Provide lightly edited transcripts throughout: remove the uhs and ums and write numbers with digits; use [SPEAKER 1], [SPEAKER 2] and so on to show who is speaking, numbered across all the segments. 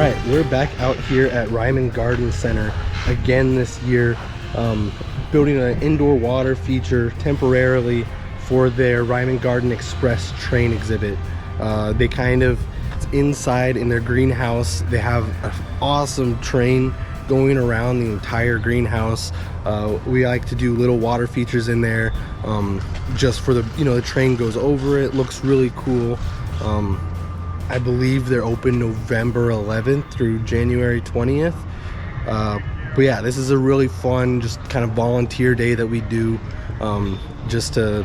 [SPEAKER 1] right, we're back out here at Reiman Gardens Center again this year, building an indoor water feature temporarily for their Reiman Garden Express train exhibit. It's inside in their greenhouse. They have an awesome train going around the entire greenhouse. We like to do little water features in there, just for the train goes over it. Looks really cool. I believe they're open November 11th through January 20th. But yeah, this is a really fun, just kind of volunteer day that we do, just to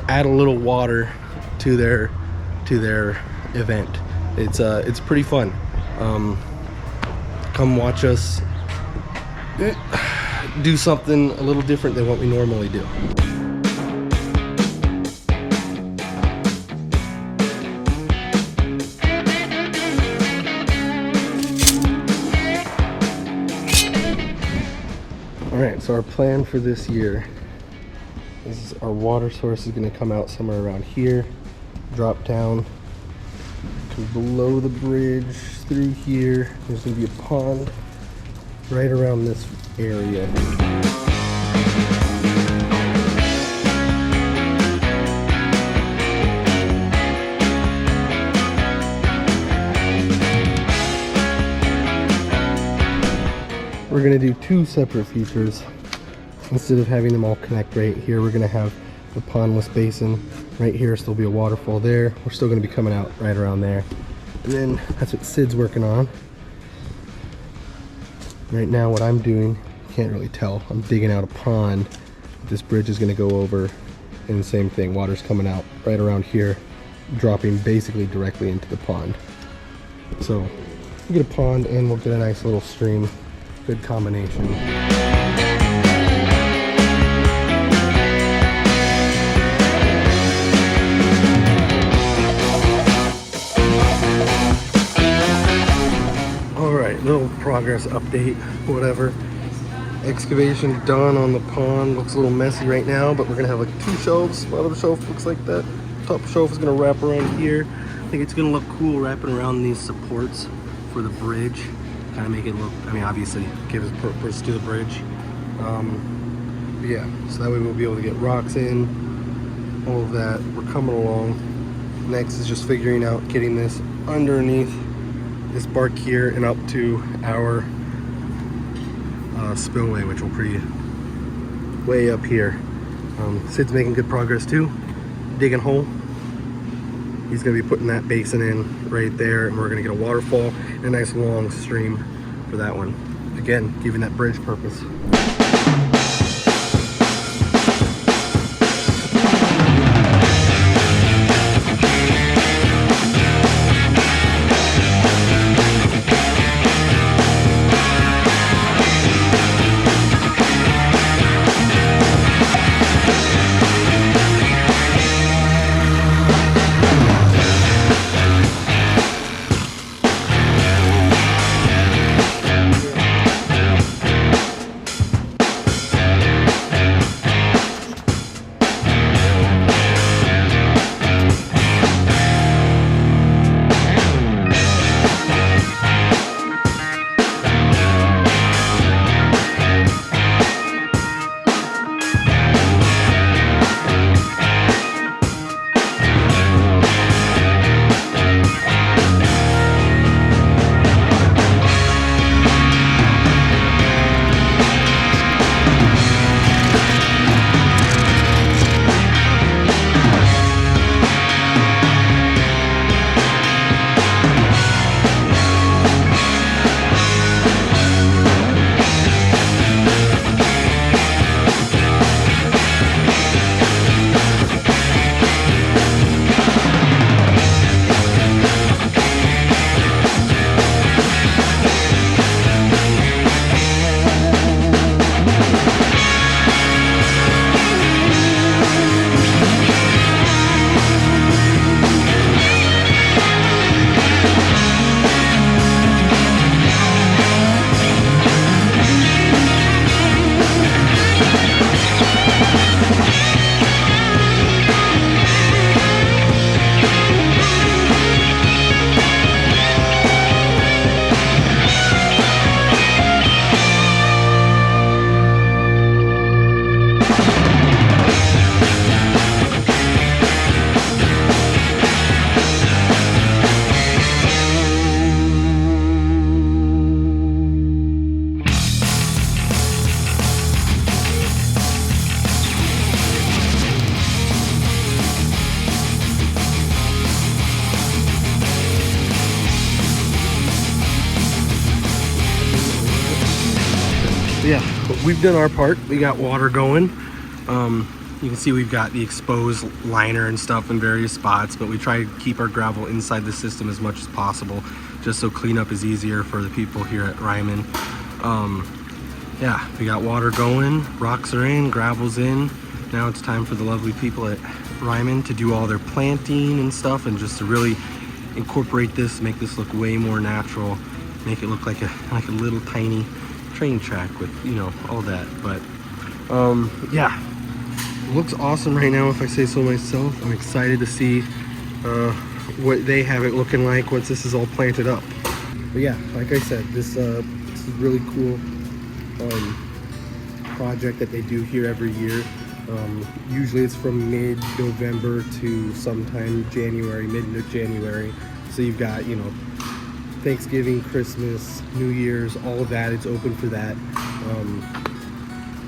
[SPEAKER 1] add a little water to their event. It's pretty fun. Come watch us do something a little different than what we normally do. Alright, so our plan for this year is our water source is going to come out somewhere around here, drop down, come below the bridge, through here. There's going to be a pond right around this area. We're going to do two separate features. Instead of having them all connect right here, we're going to have the pondless basin right here. Still be a waterfall there. We're still going to be coming out right around there. And then that's what Sid's working on. Right now what I'm doing, you can't really tell, I'm digging out a pond. This bridge is going to go over, and the same thing, water's coming out right around here, dropping basically directly into the pond. So we'll get a pond and we'll get a nice little stream. Good combination. Alright, little progress update, whatever. Excavation done on the pond. Looks a little messy right now, but we're gonna have like two shelves. Bottom shelf looks like that. Top shelf is gonna wrap around here. I think it's gonna look cool wrapping around these supports for the bridge. Kind of make it look, obviously give us purpose to the bridge. Yeah, so that way we'll be able to get rocks in, all of that. We're coming along. Next is just figuring out getting this underneath this bark here and up to our spillway, which will be way up here. Sid's making good progress too, digging a hole. He's going to be putting that basin in right there, and we're going to get a waterfall and a nice long stream for that one. Again, giving that bridge purpose. yeah, but we've done our part. We got water going. You can see we've got the exposed liner and stuff in various spots, but we try to keep our gravel inside the system as much as possible, just so cleanup is easier for the people here at Reiman. Yeah, we got water going, rocks are in, gravel's in. Now it's time for the lovely people at Reiman to do all their planting and stuff, and just to really incorporate this, make this look way more natural, make it look like a little tiny train track with, you know, all that. But yeah, it looks awesome right now, if I say so myself. I'm excited to see what they have it looking like once this is all planted up. But yeah, like I said, this is really cool project that they do here every year. Usually it's from mid-November to sometime January, mid-January. So you've got, you know, Thanksgiving, Christmas, New Year's, all of that. It's open for that.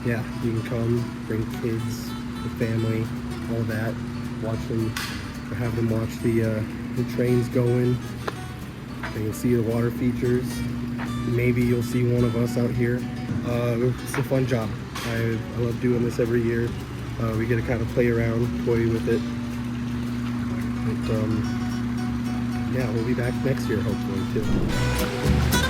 [SPEAKER 1] Yeah, you can come, bring kids, the family, all that. Watch them, or have them watch the trains going. They can see the water features. Maybe you'll see one of us out here. It's a fun job. I love doing this every year. We get to kind of play around, toy with it. But, yeah, we'll be back next year hopefully too.